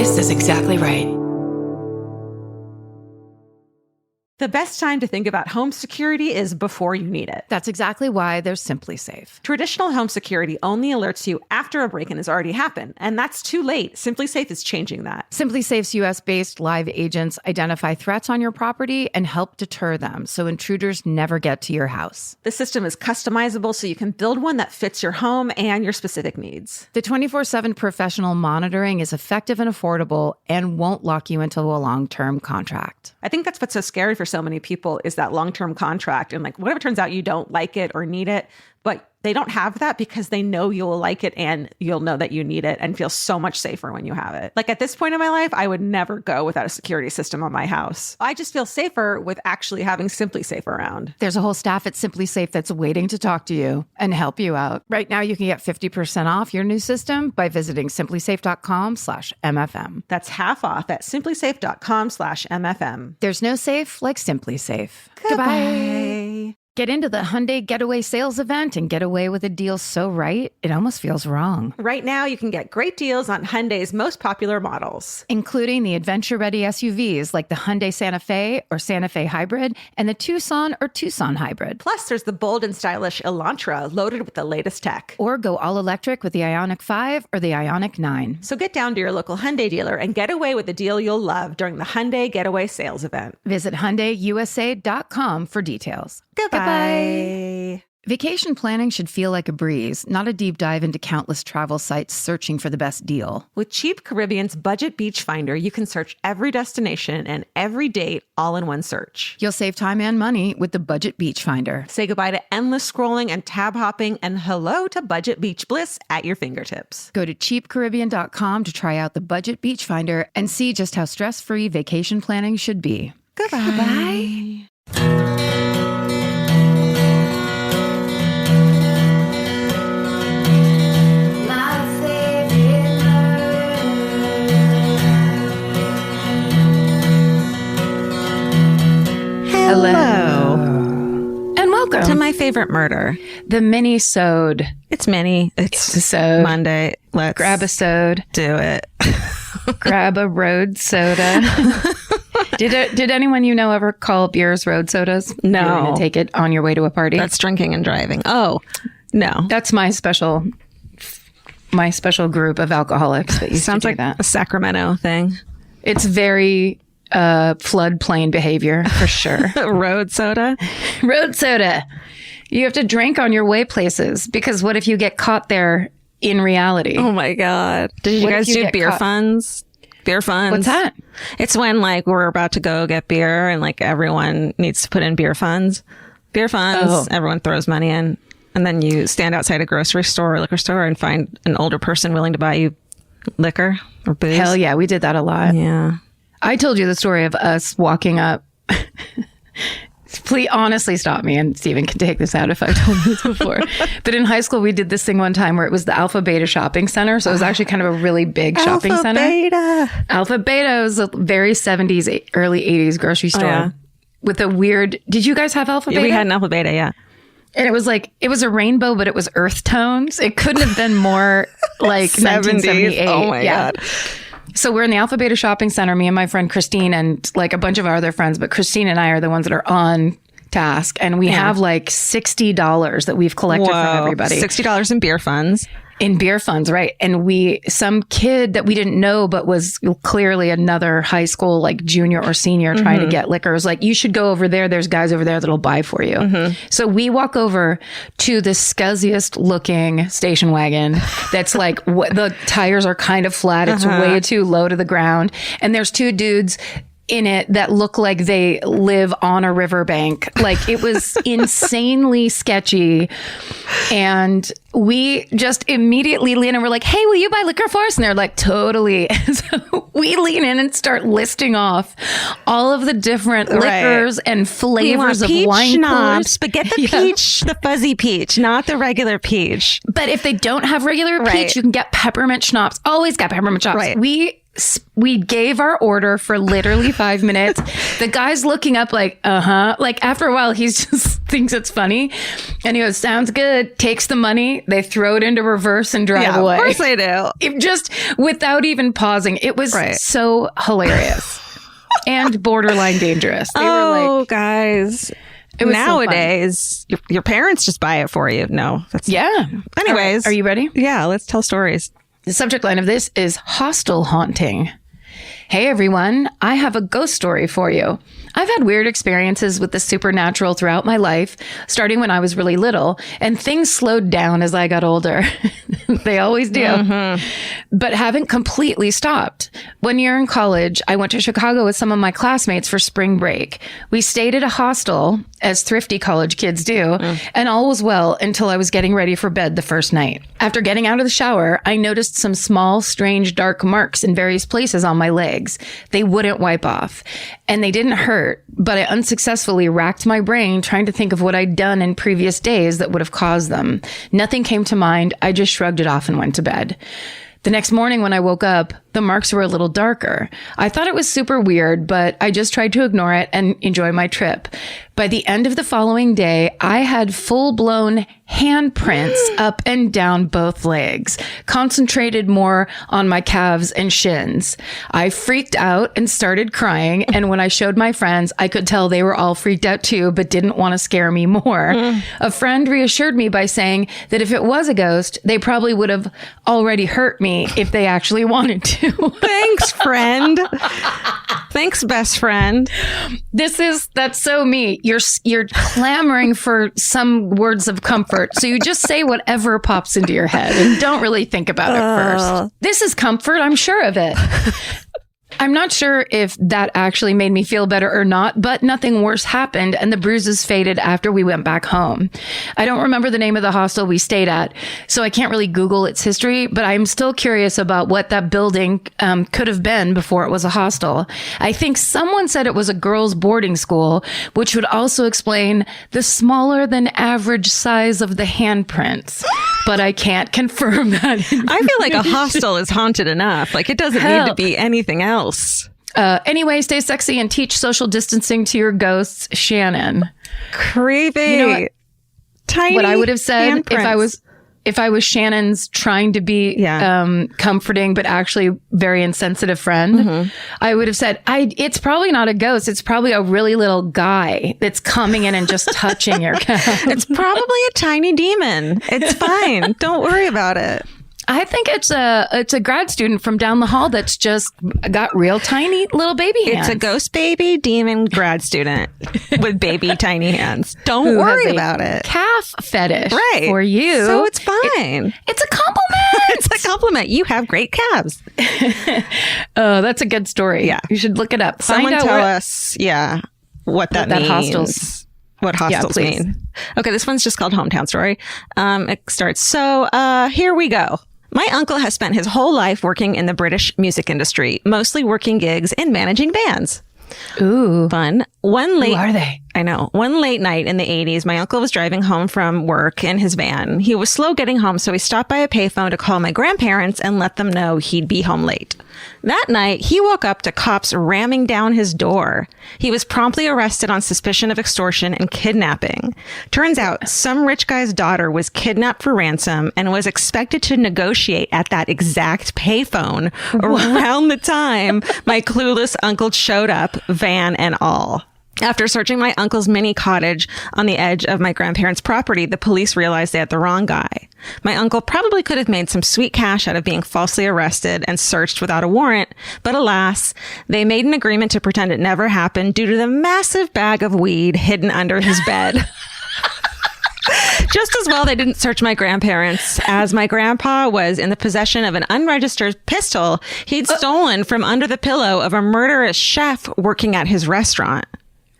This is exactly right. The best time to think about home security is before you need it. That's exactly why there's Simply Safe. Traditional home security only alerts you after a break-in has already happened, and that's too late. Simply Safe is changing that. Simply Safe's US-based live agents identify threats on your property and help deter them so intruders never get to your house. The system is customizable so you can build one that fits your home and your specific needs. The 24/7 professional monitoring is effective and affordable and won't lock you into a long-term contract. I think that's what's so scary for so many people is that long-term contract. And like, what if it turns out you don't like it or need it, but they don't have that because they know you'll like it and you'll know that you need it and feel so much safer when you have it. Like at this point in my life, I would never go without a security system on my house. I just feel safer with actually having Simply Safe around. There's a whole staff at Simply Safe that's waiting to talk to you and help you out. Right now, you can get 50% off your new system by visiting simplysafe.com/MFM. That's half off at simplysafe.com/MFM. There's no safe like Simply Safe. Goodbye. Get into the Hyundai Getaway Sales Event and get away with a deal so right, it almost feels wrong. Right now, you can get great deals on Hyundai's most popular models, including the adventure-ready SUVs like the Hyundai Santa Fe or Santa Fe Hybrid and the Tucson or Tucson Hybrid. Plus, there's the bold and stylish Elantra loaded with the latest tech. Or go all-electric with the Ioniq 5 or the Ioniq 9. So get down to your local Hyundai dealer and get away with a deal you'll love during the Hyundai Getaway Sales Event. Visit HyundaiUSA.com for details. Goodbye. Vacation planning should feel like a breeze, not a deep dive into countless travel sites searching for the best deal. With Cheap Caribbean's Budget Beach Finder, you can search every destination and every date all in one search. You'll save time and money with the Budget Beach Finder. Say goodbye to endless scrolling and tab hopping and hello to Budget Beach Bliss at your fingertips. Go to cheapcaribbean.com to try out the Budget Beach Finder and see just how stress-free vacation planning should be. Goodbye. Hello. And welcome to my favorite murder. The Minisode. It's mini. It's so Monday. Let's grab a sode. Do it. Grab a road soda. Did anyone you know ever call beers road sodas? No. You're going to take it on your way to a party? That's drinking and driving. Oh, no. That's my special group of alcoholics that used Sounds to do like that. a Sacramento thing. It's very floodplain behavior for sure. Road soda? Road soda. You have to drink on your way places because what if you get caught there in reality? Oh my God. Did you guys do beer funds? Beer funds. What's that? It's when like we're about to go get beer and like everyone needs to put in beer funds. Beer funds. Everyone throws money in. And then you stand outside a grocery store or liquor store and find an older person willing to buy you liquor or booze. Hell yeah. We did that a lot. Yeah. I told you the story of us walking up. Please honestly stop me, and Stephen can take this out if I've told you this before. But in high school, we did this thing one time where it was the Alpha Beta shopping center. So it was actually kind of a really big shopping center. Alpha Beta was a very 70s, early 80s grocery store with a weird... Did you guys have Alpha Beta? We had an Alpha Beta, yeah. And it was like, it was a rainbow, but it was earth tones. It couldn't have been more like 1978. Oh my God. So we're in the Alpha Beta shopping center, me and my friend Christine and like a bunch of our other friends, but Christine and I are the ones that are on task. And we have like $60 that we've collected from everybody. $60 in beer funds. In beer funds, right. And some kid that we didn't know, but was clearly another high school, like junior or senior trying to get liquor, was like, you should go over there. There's guys over there that'll buy for you. So we walk over to the scuzziest looking station wagon that's like, the tires are kind of flat. It's way too low to the ground. And there's two dudes in it that look like they live on a riverbank. Like it was insanely sketchy. And we just immediately lean and we're like, hey, will you buy liquor for us? And they're like, totally. So we lean in and start listing off all of the different liquors and flavors of wine schnapps, but get the peach, the fuzzy peach, not the regular peach. But if they don't have regular peach, you can get peppermint schnapps. Always got peppermint schnapps. Right. We We gave our order for literally 5 minutes. The guy's looking up like, like after a while, he just thinks it's funny. And he goes, sounds good. Takes the money. They throw it into reverse and drive away. Of course they do. Just without even pausing. It was so hilarious and borderline dangerous. They were like, guys. Nowadays, your parents just buy it for you. No. Anyways. Are you ready? Yeah, let's tell stories. The subject line of this is hostel haunting. Hey everyone, I have a ghost story for you. I've had weird experiences with the supernatural throughout my life, starting when I was really little, and things slowed down as I got older. They always do. But haven't completely stopped. One year in college, I went to Chicago with some of my classmates for spring break. We stayed at a hostel, as thrifty college kids do, and all was well until I was getting ready for bed the first night. After getting out of the shower, I noticed some small, strange, dark marks in various places on my legs. They wouldn't wipe off, and they didn't hurt, but I unsuccessfully racked my brain trying to think of what I'd done in previous days that would have caused them. Nothing came to mind. I just shrugged it off and went to bed. The next morning when I woke up, the marks were a little darker. I thought it was super weird, but I just tried to ignore it and enjoy my trip. By the end of the following day, I had full-blown handprints up and down both legs, concentrated more on my calves and shins. I freaked out and started crying, and when I showed my friends, I could tell they were all freaked out too, but didn't want to scare me more. A friend reassured me by saying that if it was a ghost, they probably would have already hurt me if they actually wanted to. Thanks, friend. Thanks, best friend. That's so me. You're clamoring for some words of comfort. So you just say whatever pops into your head and don't really think about it first. This is comfort. I'm sure of it. I'm not sure if that actually made me feel better or not, but nothing worse happened and the bruises faded after we went back home. I don't remember the name of the hostel we stayed at, so I can't really Google its history, but I'm still curious about what that building could have been before it was a hostel. I think someone said it was a girls' boarding school, which would also explain the smaller than average size of the handprints, but I can't confirm that. I feel like a hostel is haunted enough. Like it doesn't need to be anything else. Anyway, stay sexy and teach social distancing to your ghosts, Shannon. Creepy. You know what? Tiny what I would have said handprints. if I was Shannon's trying to be comforting but actually very insensitive friend, I would have said, it's probably not a ghost. It's probably a really little guy that's coming in and just touching your calf. It's probably a tiny demon. It's fine. Don't worry about it. I think it's a grad student from down the hall that's just got real tiny little baby hands. It's a ghost baby demon grad student with baby tiny hands. Don't Who worry has a about it. Calf fetish For for you. So it's fine. It's a compliment. It's a compliment. You have great calves. Oh, that's a good story. Yeah. You should look it up. Someone tell us, what that means. Hostels. What hostels mean. Okay, this one's just called Hometown Story. It starts, so here we go. My uncle has spent his whole life working in the British music industry, mostly working gigs and managing bands. Ooh. Fun. Who are they? I know. One late night in the 80s, my uncle was driving home from work in his van. He was slow getting home, so he stopped by a payphone to call my grandparents and let them know he'd be home late. That night, he woke up to cops ramming down his door. He was promptly arrested on suspicion of extortion and kidnapping. Turns out, some rich guy's daughter was kidnapped for ransom and was expected to negotiate at that exact payphone around the time my clueless uncle showed up, van and all. After searching my uncle's mini cottage on the edge of my grandparents' property, the police realized they had the wrong guy. My uncle probably could have made some sweet cash out of being falsely arrested and searched without a warrant, but alas, they made an agreement to pretend it never happened due to the massive bag of weed hidden under his bed. Just as well they didn't search my grandparents, as my grandpa was in the possession of an unregistered pistol he'd stolen from under the pillow of a murderous chef working at his restaurant.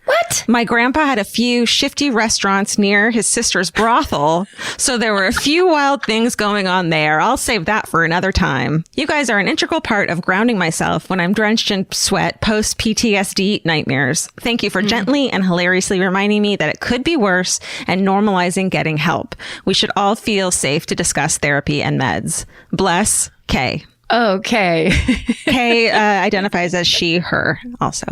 What? My grandpa had a few shifty restaurants near his sister's brothel, so there were a few wild things going on there. I'll save that for another time. You guys are an integral part of grounding myself when I'm drenched in sweat post-PTSD nightmares. Thank you for gently and hilariously reminding me that it could be worse and normalizing getting help. We should all feel safe to discuss therapy and meds. Bless, Kay. Okay. Kay identifies as she, her also.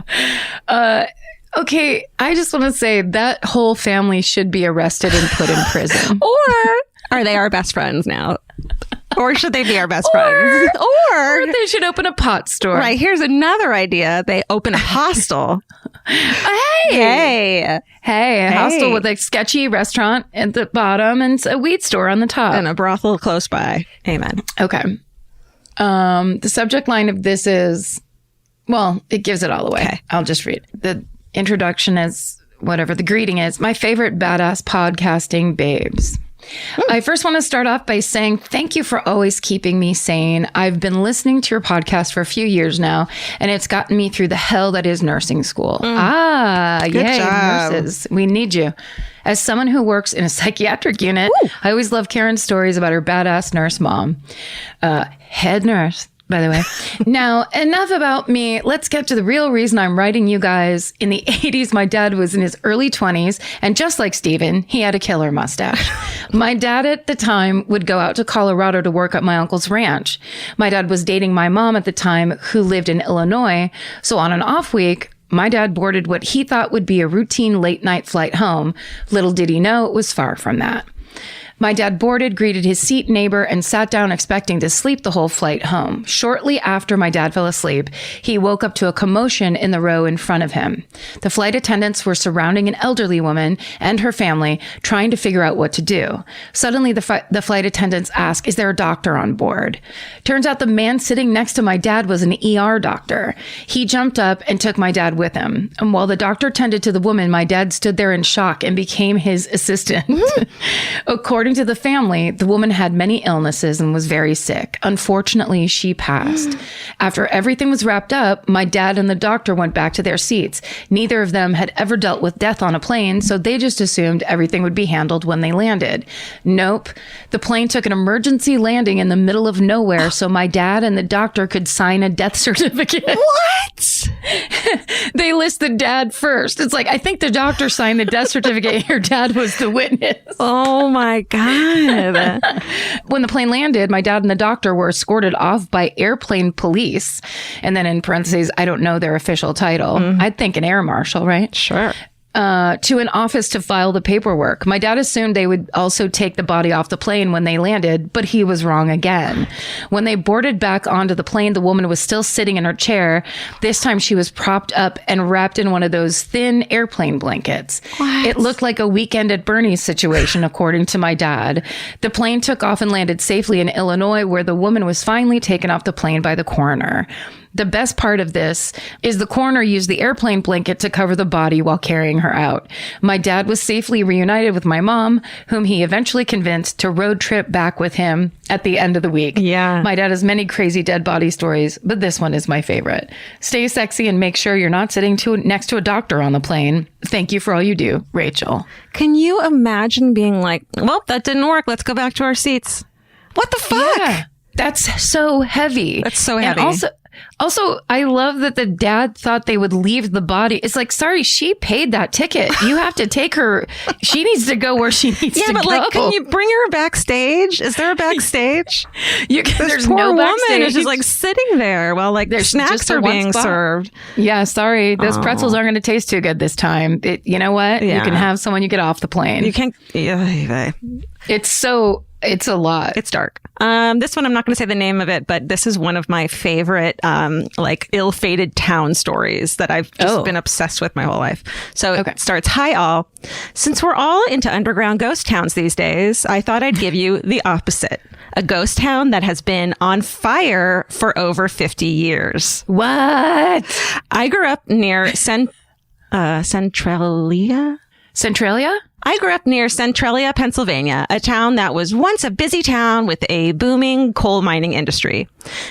Okay. I just want to say that whole family should be arrested and put in prison. Or are they our best friends now? Or should they be our best friends? Or they should open a pot store. Right, here's another idea. They open a hostel. Hey, a hostel with a sketchy restaurant at the bottom and a weed store on the top. And a brothel close by. Amen. Okay. The subject line of this is, well, it gives it all away. Okay. I'll just read. The introduction is whatever. The greeting is, my favorite badass podcasting babes. I first want to start off by saying thank you for always keeping me sane. I've been listening to your podcast for a few years now, and it's gotten me through the hell that is nursing school. Good job. Nurses. We need you. As someone who works in a psychiatric unit, I always love Karen's stories about her badass nurse mom. Head nurse, by the way. Now, enough about me. Let's get to the real reason I'm writing you guys. In the 80s, my dad was in his early 20s, and just like Steven, he had a killer mustache. My dad at the time would go out to Colorado to work at my uncle's ranch. My dad was dating my mom at the time, who lived in Illinois. So on an off week, my dad boarded what he thought would be a routine late night flight home. Little did he know it was far from that. My dad boarded, greeted his seat neighbor, and sat down expecting to sleep the whole flight home. Shortly after my dad fell asleep, he woke up to a commotion in the row in front of him. The flight attendants were surrounding an elderly woman and her family, trying to figure out what to do. Suddenly, the flight attendants ask, is there a doctor on board? Turns out the man sitting next to my dad was an ER doctor. He jumped up and took my dad with him. And while the doctor tended to the woman, my dad stood there in shock and became his assistant. According to the family, the woman had many illnesses and was very sick. Unfortunately, she passed. After everything was wrapped up, my dad and the doctor went back to their seats. Neither of them had ever dealt with death on a plane, so they just assumed everything would be handled when they landed. Nope. The plane took an emergency landing in the middle of nowhere so my dad and the doctor could sign a death certificate. What? They list the dad first. It's like, I think the doctor signed the death certificate. Your dad was the witness. Oh my God. When the plane landed, my dad and the doctor were escorted off by airplane police. And then in parentheses, I don't know their official title. I'd think an air marshal, right? Sure. To an office to file the paperwork. My dad assumed they would also take the body off the plane when they landed, but he was wrong again. When they boarded back onto the plane, the woman was still sitting in her chair. This time she was propped up and wrapped in one of those thin airplane blankets. What? It looked like a Weekend at Bernie's situation, according to my dad. The plane took off and landed safely in Illinois, where the woman was finally taken off the plane by the coroner. The best part of this is the coroner used the airplane blanket to cover the body while carrying her out. My dad was safely reunited with my mom, whom he eventually convinced to road trip back with him at the end of the week. Yeah. My dad has many crazy dead body stories, but this one is my favorite. Stay sexy and make sure you're not sitting next to a doctor on the plane. Thank you for all you do, Rachel. Can you imagine being like, well, that didn't work. Let's go back to our seats. What the fuck? Yeah, that's so heavy. That's so heavy. And also, I love that the dad thought they would leave the body. It's like, sorry, she paid that ticket. You have to take her. She needs to go where she needs to go. Yeah, but like, can you bring her backstage? Is there a backstage? There's poor no woman backstage. is just like sitting there while like There's snacks just are one being spot. served. Yeah, sorry. Those pretzels aren't going to taste too good this time. You know what? Yeah. You can have someone you get off the plane. You can't. Yeah, It's a lot. it's dark. This one, I'm not going to say the name of it, but this is one of my favorite, like ill-fated town stories that I've just been obsessed with my whole life. So it starts, hi all. Since we're all into underground ghost towns these days, I thought I'd give you the opposite. A ghost town that has been on fire for over 50 years. What? I grew up near Centralia? Centralia? I grew up near Centralia, Pennsylvania, a town that was once a busy town with a booming coal mining industry.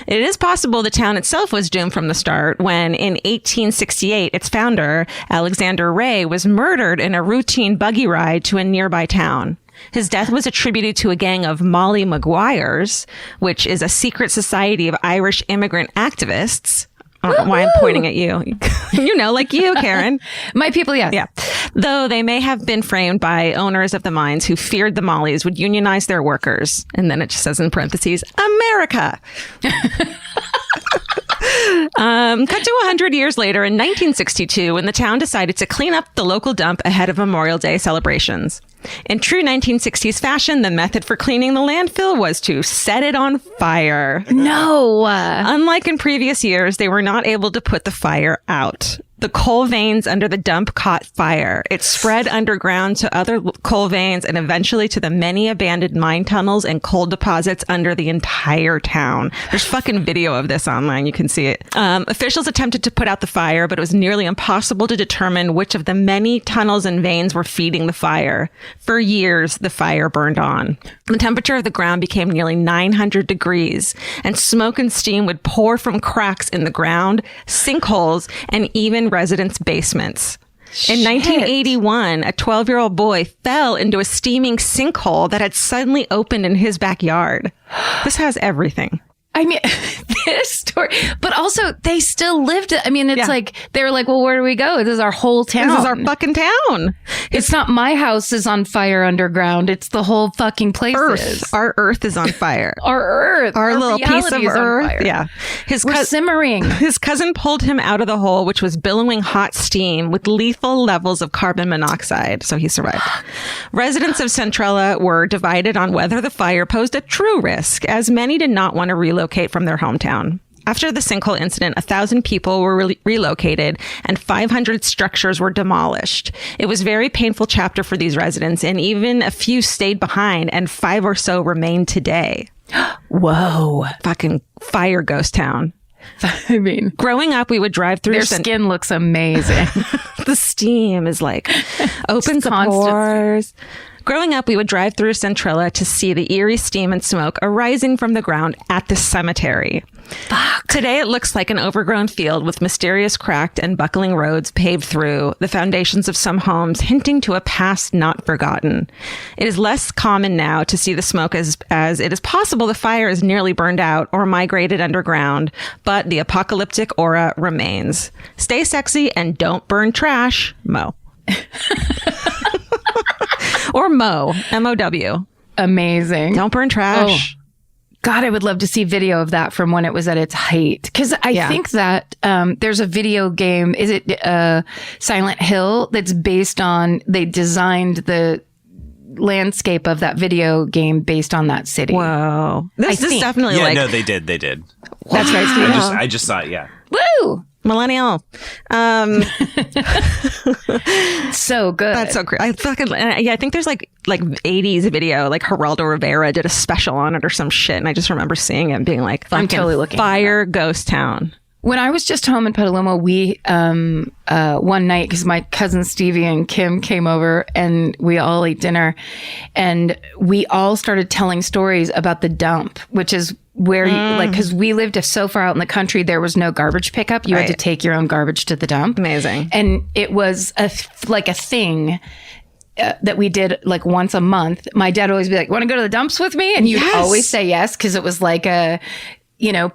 It is possible the town itself was doomed from the start when, in 1868, its founder, Alexander Ray, was murdered in a routine buggy ride to a nearby town. His death was attributed to a gang of Molly Maguires, which is a secret society of Irish immigrant activists. I don't know why I'm pointing at you. You know, like you, Karen. My people, yes. Yeah. though they may have been framed by owners of the mines who feared the Mollies would unionize their workers. And then it just says in parentheses, America. Cut to 100 years later in 1962, when the town decided to clean up the local dump ahead of Memorial Day celebrations. In true 1960s fashion, the method for cleaning the landfill was to set it on fire. No. Unlike in previous years, they were not able to put the fire out. The coal veins under the dump caught fire. It spread underground to other coal veins and eventually to the many abandoned mine tunnels and coal deposits under the entire town. There's fucking video of this online. You can see it. Officials attempted to put out the fire, but it was nearly impossible to determine which of the many tunnels and veins were feeding the fire. For years, the fire burned on. The temperature of the ground became nearly 900 degrees, and smoke and steam would pour from cracks in the ground, sinkholes, and even residents' basements. In 1981, a 12-year-old boy fell into a steaming sinkhole that had suddenly opened in his backyard. This has everything. I mean, this story, but also they still lived it. I mean, it's like, they were like, well, where do we go? This is our whole town. This is our fucking town. It's not my house is on fire underground. It's the whole fucking place. Our earth is on fire. Our little piece of earth. Yeah. We're simmering. His cousin pulled him out of the hole, which was billowing hot steam with lethal levels of carbon monoxide. So he survived. Residents of Centrella were divided on whether the fire posed a true risk, as many did not want to relocate from their hometown. After the sinkhole incident, 1,000 people were relocated and 500 structures were demolished. It was a very painful chapter for these residents, and even a few stayed behind, and 5 or so remain today. Whoa. Fucking fire ghost town. I mean, growing up, we would drive through. Their skin looks amazing. The steam is like opens the pores. Growing up, we would drive through Centrella to see the eerie steam and smoke arising from the ground at the cemetery. Fuck. Today, it looks like an overgrown field with mysterious cracked and buckling roads paved through, the foundations of some homes hinting to a past not forgotten. It is less common now to see the smoke as it is possible the fire is nearly burned out or migrated underground, but the apocalyptic aura remains. Stay sexy and don't burn trash, Mo. Or Mo, M-O-W. Amazing. Don't burn trash. Oh. God, I would love to see video of that from when it was at its height. Because I think that there's a video game, is it Silent Hill, that's based on, they designed the landscape of that video game based on that city. Whoa. This definitely no, they did. That's right, Steve. I just saw it, yeah. Woo! Millennial. So good. That's so great. I think there's like 80s video, like Geraldo Rivera did a special on it or some shit. And I just remember seeing it and being like, I'm totally looking fire ghost town. When I was just home in Petaluma, we, one night, because my cousin Stevie and Kim came over and we all ate dinner and we all started telling stories about the dump, which is where you, like, because we lived so far out in the country, there was no garbage pickup. You had to take your own garbage to the dump. Amazing. And it was a thing that we did like once a month. My dad would always be like, want to go to the dumps with me? And you'd always say yes, because it was like a,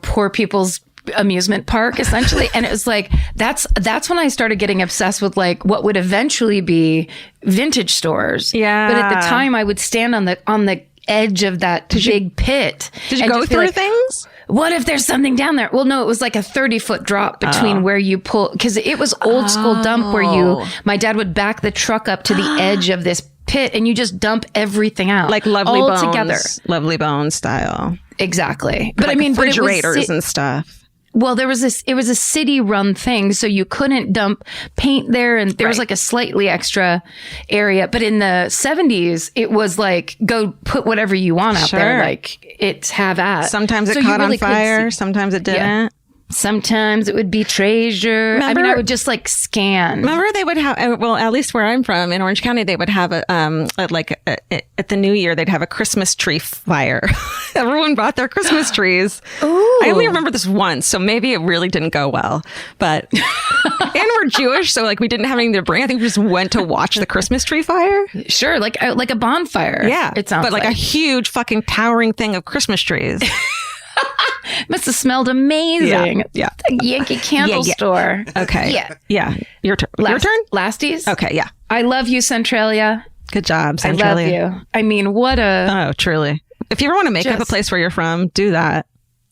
poor people's amusement park essentially. And it was like, that's when I started getting obsessed with like what would eventually be vintage stores. Yeah. But at the time I would stand on the edge of that big pit. Did you go through things? What if there's something down there? Well, no, it was like a 30-foot drop between where you pull, because it was old school dump where my dad would back the truck up to the edge of this pit and you just dump everything out. Like Lovely all Bones. Together. Lovely Bones style. Exactly. But like I mean, refrigerators and stuff. Well, it was a city run thing. So you couldn't dump paint there. And there was like a slightly extra area. But in the 70s, it was like, go put whatever you want out there. Like it's have at. Sometimes it caught on fire. Sometimes it didn't. Yeah. Sometimes it would be treasure. Remember, I mean, I would just like scan. Remember they would have, well, at least where I'm from in Orange County, they would have at the New Year, they'd have a Christmas tree fire. Everyone brought their Christmas trees. Ooh. I only remember this once, so maybe it really didn't go well. But, and we're Jewish, so like we didn't have anything to bring. I think we just went to watch the Christmas tree fire. Sure, like a bonfire. Yeah. It sounds but like a huge fucking towering thing of Christmas trees. Must have smelled amazing. Yeah. The Yankee Candle store. Okay. Yeah. Your turn. Your turn? Lasties? Okay. Yeah. I love you, Centralia. Good job, I Centralia. love you. I mean, what a... Oh, truly. If you ever want to make up a place where you're from, do that,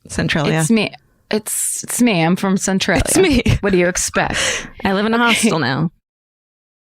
Centralia. It's me. It's me. I'm from Centralia. It's me. What do you expect? I live in a hostel now.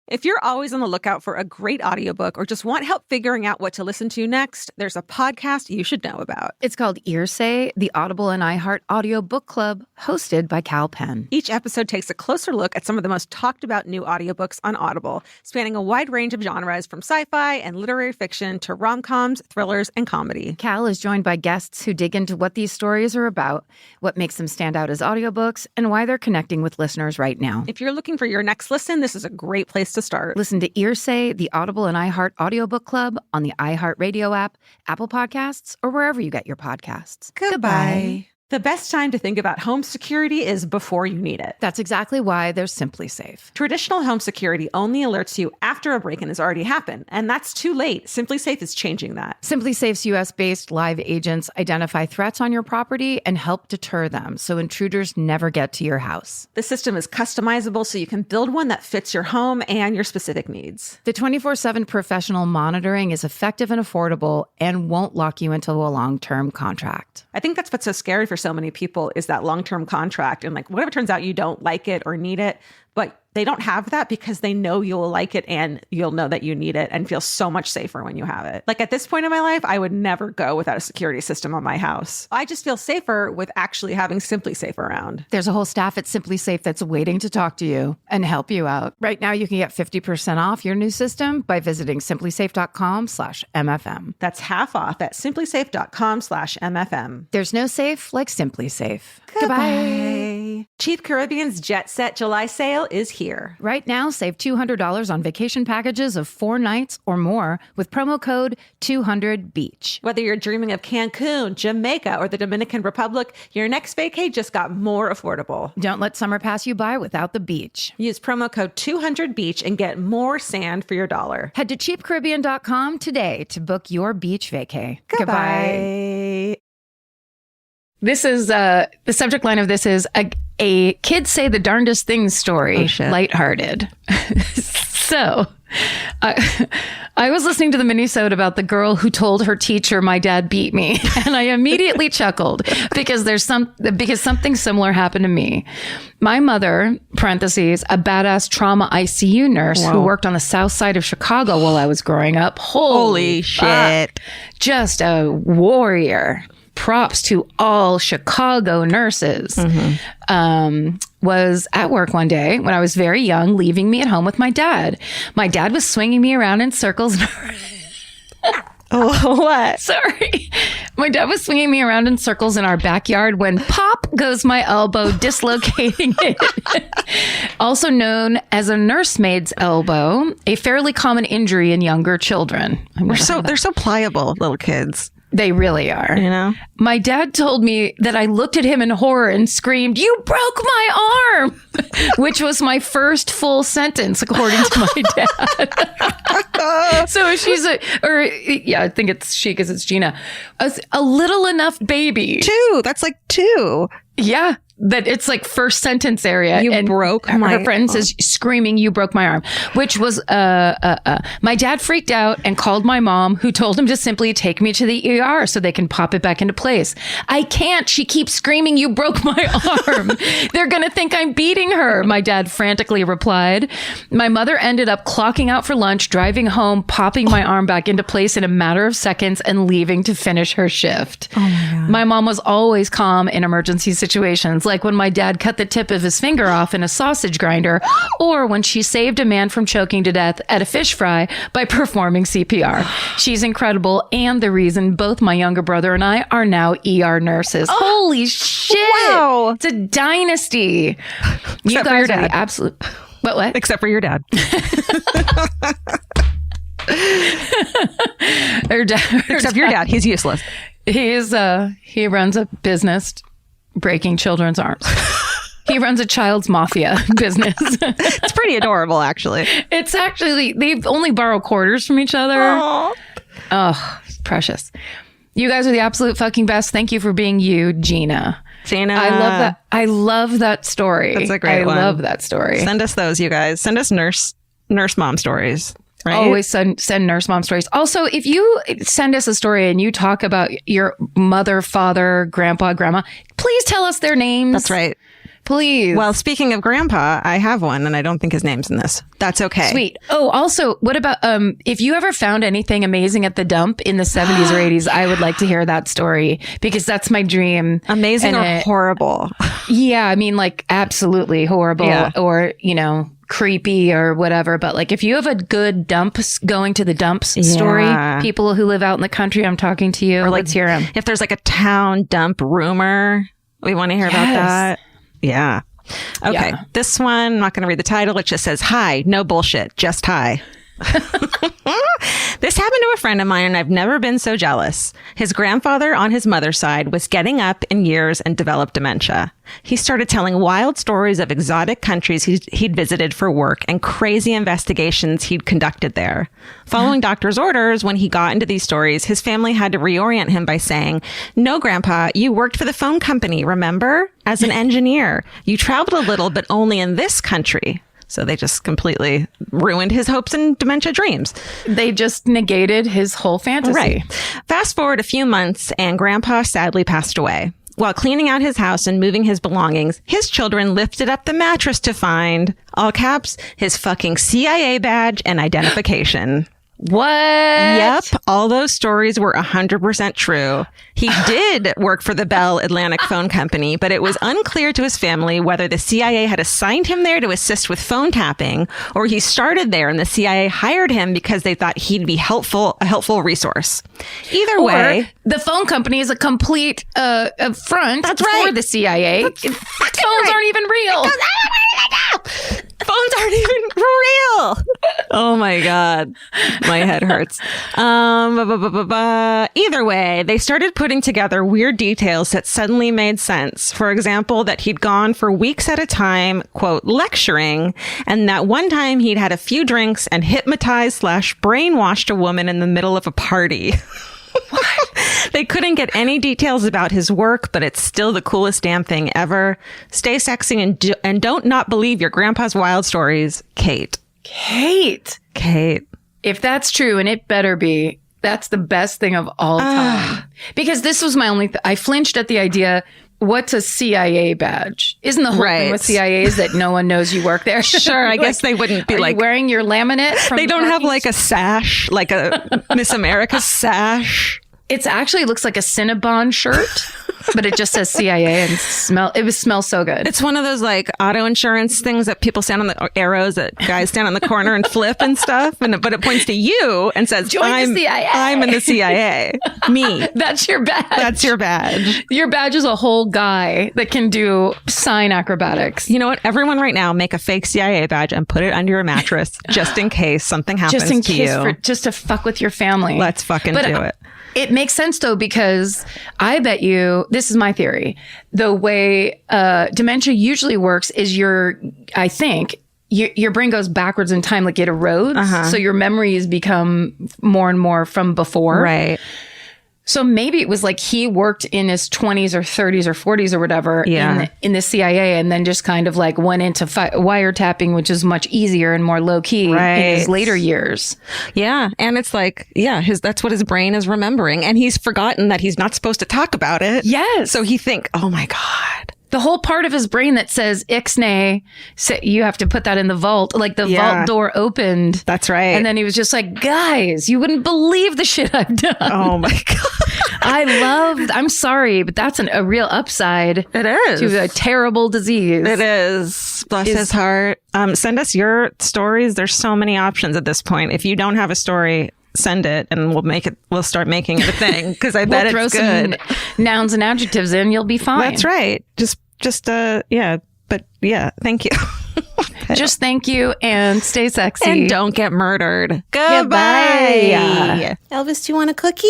If you're always on the lookout for a great audiobook or just want help figuring out what to listen to next, there's a podcast you should know about. It's called Earsay, the Audible and iHeart Audio Book Club, hosted by Cal Penn. Each episode takes a closer look at some of the most talked about new audiobooks on Audible, spanning a wide range of genres from sci-fi and literary fiction to rom-coms, thrillers, and comedy. Cal is joined by guests who dig into what these stories are about, what makes them stand out as audiobooks, and why they're connecting with listeners right now. If you're looking for your next listen, this is a great place to start. Listen to Earsay, the Audible and iHeart Audiobook Club on the iHeartRadio app, Apple Podcasts, or wherever you get your podcasts. Goodbye. The best time to think about home security is before you need it. That's exactly why there's Simply Safe. Traditional home security only alerts you after a break-in has already happened, and that's too late. Simply Safe is changing that. Simply Safe's US-based live agents identify threats on your property and help deter them so intruders never get to your house. The system is customizable so you can build one that fits your home and your specific needs. The 24/7 professional monitoring is effective and affordable and won't lock you into a long-term contract. I think that's what's so scary for so many people is that long-term contract. And like, whatever turns out you don't like it or need it, but they don't have that because they know you'll like it and you'll know that you need it and feel so much safer when you have it. Like at this point in my life, I would never go without a security system on my house. I just feel safer with actually having Simply Safe around. There's a whole staff at Simply Safe that's waiting to talk to you and help you out. Right now, you can get 50% off your new system by visiting simplysafe.com/MFM. That's half off at simplysafe.com/MFM. There's no safe like Simply Safe. Goodbye. Cheap Caribbean's Jet Set July sale is here. Right now, save $200 on vacation packages of 4 nights or more with promo code 200BEACH. Whether you're dreaming of Cancun, Jamaica, or the Dominican Republic, your next vacay just got more affordable. Don't let summer pass you by without the beach. Use promo code 200BEACH and get more sand for your dollar. Head to cheapcaribbean.com today to book your beach vacay. Goodbye. This is the subject line of this is a kids say the darndest things story. Oh, shit. Lighthearted. So I was listening to the Minisode about the girl who told her teacher my dad beat me, and I immediately chuckled because something similar happened to me. My mother, parentheses, a badass trauma ICU nurse who worked on the south side of Chicago while I was growing up. Holy shit. Just a warrior. Props to all Chicago nurses. Was at work one day when I was very young, leaving me at home with my dad. My dad was swinging me around in circles. Oh, what? Sorry. My dad was swinging me around in circles in our backyard when pop goes my elbow, dislocating it. Also known as a nursemaid's elbow, a fairly common injury in younger children. They're so pliable, little kids. They really are. You know? My dad told me that I looked at him in horror and screamed, "You broke my arm," which was my first full sentence, according to my dad. So I think it's she because it's Gina. A little enough baby. 2. That's like 2. Yeah. That it's like first sentence area. You broke my arm. Her friend says, screaming, "You broke my arm," which was, my dad freaked out and called my mom, who told him to simply take me to the ER so they can pop it back into place. "I can't. She keeps screaming, 'You broke my arm.' They're going to think I'm beating her," my dad frantically replied. My mother ended up clocking out for lunch, driving home, popping my arm back into place in a matter of seconds and leaving to finish her shift. Oh my God. My mom was always calm in emergency situations, like when my dad cut the tip of his finger off in a sausage grinder, or when she saved a man from choking to death at a fish fry by performing CPR. She's incredible and the reason both my younger brother and I are now ER nurses. Holy shit! Wow. It's a dynasty. You Except for your guys are dad. the absolute... What? Except for your dad. Except your dad. He's useless. He runs a business breaking children's arms. He runs a child's mafia business. It's pretty adorable, actually. It's actually, they only borrow quarters from each other. Aww. Oh, precious. You guys are the absolute fucking best. Thank you for being you, Gina. Gina. I love that. I love that story. That's a great one. I love that story. Send us those, you guys. Send us nurse nurse mom stories. Right? Always send nurse mom stories. Also, if you send us a story and you talk about your mother, father, grandpa, grandma, please tell us their names. That's right. Please. Well, speaking of grandpa, I have one and I don't think his name's in this. That's okay. Sweet. Oh, also, what about if you ever found anything amazing at the dump in the 70s or 80s, I would like to hear that story because that's my dream. Amazing or horrible? Yeah, I mean, like absolutely horrible or, creepy or whatever. But like if you have a good going to the dumps story, people who live out in the country, I'm talking to you. Or let's hear them. If there's like a town dump rumor, we want to hear about that. Yeah. Okay. Yeah. This one, I'm not going to read the title. It just says, hi, no bullshit, just hi. This happened to a friend of mine and I've never been so jealous. His grandfather on his mother's side was getting up in years and developed dementia. He started telling wild stories of exotic countries he'd visited for work and crazy investigations he'd conducted there. Following doctor's orders, when he got into these stories, his family had to reorient him by saying, no, Grandpa, you worked for the phone company, remember? As an engineer. You traveled a little, but only in this country. So they just completely ruined his hopes and dementia dreams. They just negated his whole fantasy. Right. Fast forward a few months and Grandpa sadly passed away. While cleaning out his house and moving his belongings, his children lifted up the mattress to find, all caps, his fucking CIA badge and identification. What? Yep. All those stories were 100% true. He did work for the Bell Atlantic Phone Company, but it was unclear to his family whether the CIA had assigned him there to assist with phone tapping or he started there and the CIA hired him because they thought he'd be a helpful resource. Either way, the phone company is a complete front for the CIA. Phones aren't even real. Phones aren't even real. Oh my God. My head hurts. Either way, they started putting together weird details that suddenly made sense. For example, that he'd gone for weeks at a time, quote, lecturing, and that one time he'd had a few drinks and hypnotized/brainwashed a woman in the middle of a party. What? They couldn't get any details about his work, but it's still the coolest damn thing ever. Stay sexy and don't not believe your grandpa's wild stories, Kate. Kate. If that's true, and it better be, that's the best thing of all time. Because this was my only... I flinched at the idea... What's a CIA badge? Isn't the whole thing with CIA is that no one knows you work there? Sure, I guess they wouldn't be like... wearing your laminate? They don't have like a sash, like a Miss America sash. It actually looks like a Cinnabon shirt, but it just says CIA and smells so good. It's one of those like auto insurance things that people stand on the arrows that guys stand on the corner and flip and stuff. But it points to you and says, Join the CIA. I'm in the CIA. Me. That's your badge. That's your badge. Your badge is a whole guy that can do sign acrobatics. You know what? Everyone right now make a fake CIA badge and put it under your mattress just in case something happens just in to case you. Just to fuck with your family. Let's fucking do it. It makes sense, though, because I bet you, this is my theory, the way dementia usually works is I think your brain goes backwards in time, like it erodes. So your memories become more and more from before. Right. So maybe it was like he worked in his 20s or 30s or 40s or whatever in the CIA and then just kind of like went into wiretapping, which is much easier and more low key in his later years. Yeah. And it's like, that's what his brain is remembering. And he's forgotten that he's not supposed to talk about it. Yes. So he think, oh my God. The whole part of his brain that says ixnay, you have to put that in the vault. Like the vault door opened. That's right. And then he was just like, guys, you wouldn't believe the shit I've done. Oh my God. I'm sorry, but that's a real upside. It is. To a terrible disease. It is. Bless his heart. Send us your stories. There's so many options at this point. If you don't have a story, send it and we'll start making it a thing because I bet it's good. Some nouns and adjectives in, you'll be fine. That's right. Thank you. Just thank you and stay sexy. And don't get murdered. Goodbye. Elvis, do you want a cookie?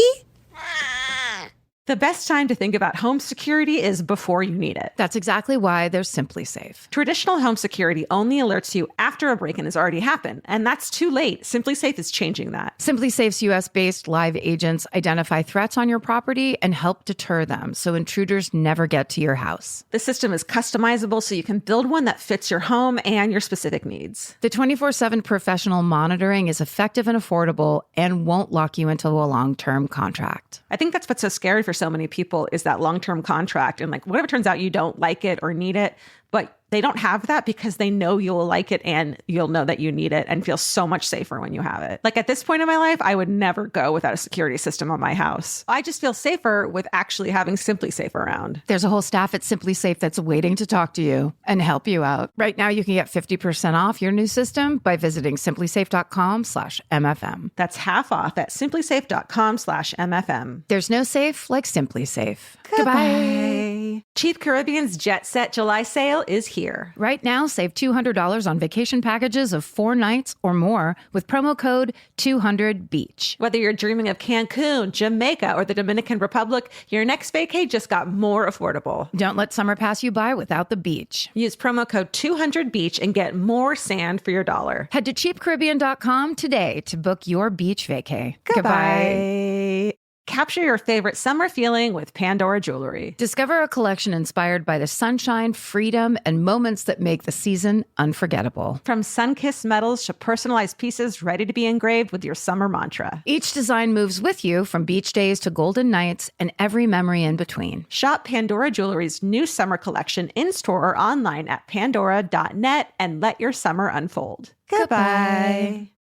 The best time to think about home security is before you need it. That's exactly why there's Simply Safe. Traditional home security only alerts you after a break-in has already happened, and that's too late. Simply Safe is changing that. Simply Safe's US-based live agents identify threats on your property and help deter them so intruders never get to your house. The system is customizable so you can build one that fits your home and your specific needs. The 24/7 professional monitoring is effective and affordable and won't lock you into a long-term contract. I think that's what's so scary for so many people is that long-term contract. And like, what if it turns out you don't like it or need it, but they don't have that because they know you'll like it and you'll know that you need it and feel so much safer when you have it. Like at this point in my life, I would never go without a security system on my house. I just feel safer with actually having Simply Safe around. There's a whole staff at Simply Safe that's waiting to talk to you and help you out. Right now, you can get 50% off your new system by visiting simplysafe.com/MFM. That's half off at simplysafe.com/MFM. There's no safe like Simply Safe. Goodbye. Cheap Caribbean's Jet Set July sale is here. Right now, save $200 on vacation packages of 4 nights or more with promo code 200BEACH. Whether you're dreaming of Cancun, Jamaica, or the Dominican Republic, your next vacay just got more affordable. Don't let summer pass you by without the beach. Use promo code 200BEACH and get more sand for your dollar. Head to cheapcaribbean.com today to book your beach vacay. Goodbye. Capture your favorite summer feeling with Pandora Jewelry. Discover a collection inspired by the sunshine, freedom, and moments that make the season unforgettable. From sun-kissed metals to personalized pieces ready to be engraved with your summer mantra. Each design moves with you from beach days to golden nights and every memory in between. Shop Pandora Jewelry's new summer collection in-store or online at pandora.net and let your summer unfold. Goodbye.